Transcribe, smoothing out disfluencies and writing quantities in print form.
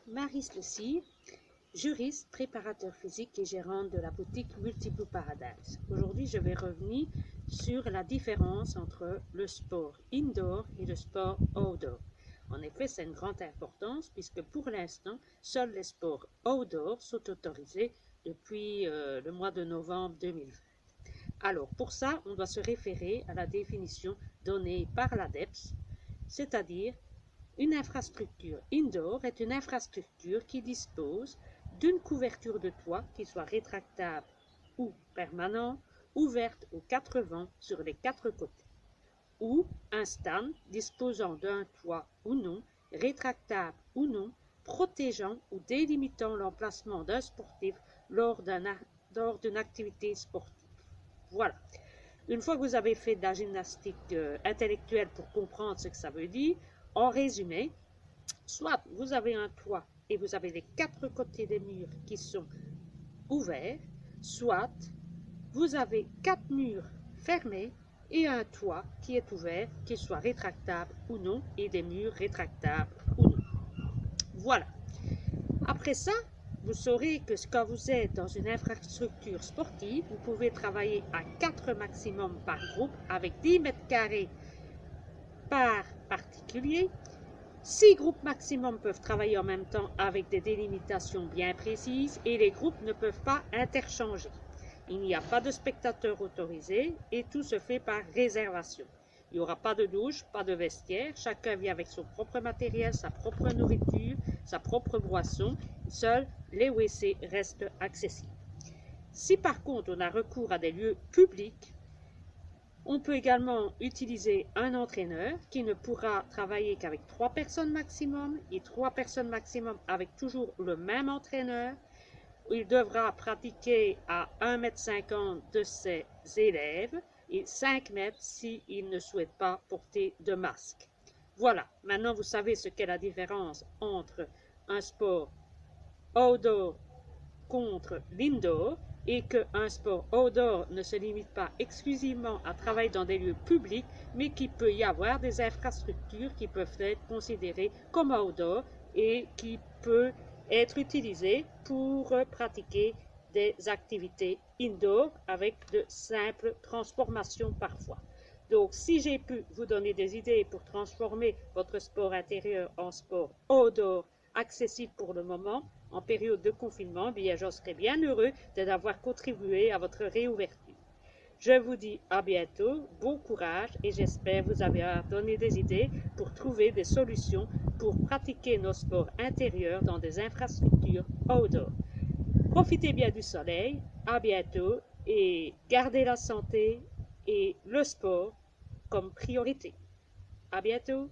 Marie Slessy, juriste, préparateur physique et gérante de la boutique Multiblue Paradise. Aujourd'hui, je vais revenir sur la différence entre le sport indoor et le sport outdoor. En effet, c'est une grande importance puisque pour l'instant, seuls les sports outdoor sont autorisés depuis le mois de novembre 2020. Alors, pour ça, on doit se référer à la définition donnée par l'ADEPS, c'est-à-dire une infrastructure indoor est une infrastructure qui dispose d'une couverture de toit qui soit rétractable ou permanente, ouverte aux quatre vents sur les quatre côtés, ou un stand disposant d'un toit ou non, rétractable ou non, protégeant ou délimitant l'emplacement d'un sportif lors d'une activité sportive. Voilà. Une fois que vous avez fait de la gymnastique intellectuelle pour comprendre ce que ça veut dire, en résumé, soit vous avez un toit et vous avez les quatre côtés des murs qui sont ouverts, soit vous avez quatre murs fermés et un toit qui est ouvert, qu'il soit rétractable ou non, et des murs rétractables ou non. Voilà. Après ça, vous saurez que quand vous êtes dans une infrastructure sportive, vous pouvez travailler à 4 maximum par groupe avec 10 mètres carrés par particulier. 6 groupes maximum peuvent travailler en même temps avec des délimitations bien précises et les groupes ne peuvent pas interchanger. Il n'y a pas de spectateurs autorisés et tout se fait par réservation. Il n'y aura pas de douche, pas de vestiaire, chacun vient avec son propre matériel, sa propre nourriture, sa propre boisson. Seuls les WC restent accessibles. Si par contre on a recours à des lieux publics, on peut également utiliser un entraîneur qui ne pourra travailler qu'avec 3 personnes maximum et 3 personnes maximum avec toujours le même entraîneur. Il devra pratiquer à 1,50 m de ses élèves et 5 mètres s'il ne souhaite pas porter de masque. Voilà, maintenant vous savez ce qu'est la différence entre un sport outdoor contre l'indoor et qu'un sport outdoor ne se limite pas exclusivement à travailler dans des lieux publics, mais qu'il peut y avoir des infrastructures qui peuvent être considérées comme outdoor et qui peuvent être utilisées pour pratiquer des activités indoor avec de simples transformations parfois. Donc, si j'ai pu vous donner des idées pour transformer votre sport intérieur en sport outdoor accessible pour le moment, en période de confinement, bien, j'en serais bien heureux d'avoir contribué à votre réouverture. Je vous dis à bientôt, bon courage et j'espère vous avoir donné des idées pour trouver des solutions pour pratiquer nos sports intérieurs dans des infrastructures outdoor. Profitez bien du soleil, à bientôt et gardez la santé et le sport comme priorité. À bientôt!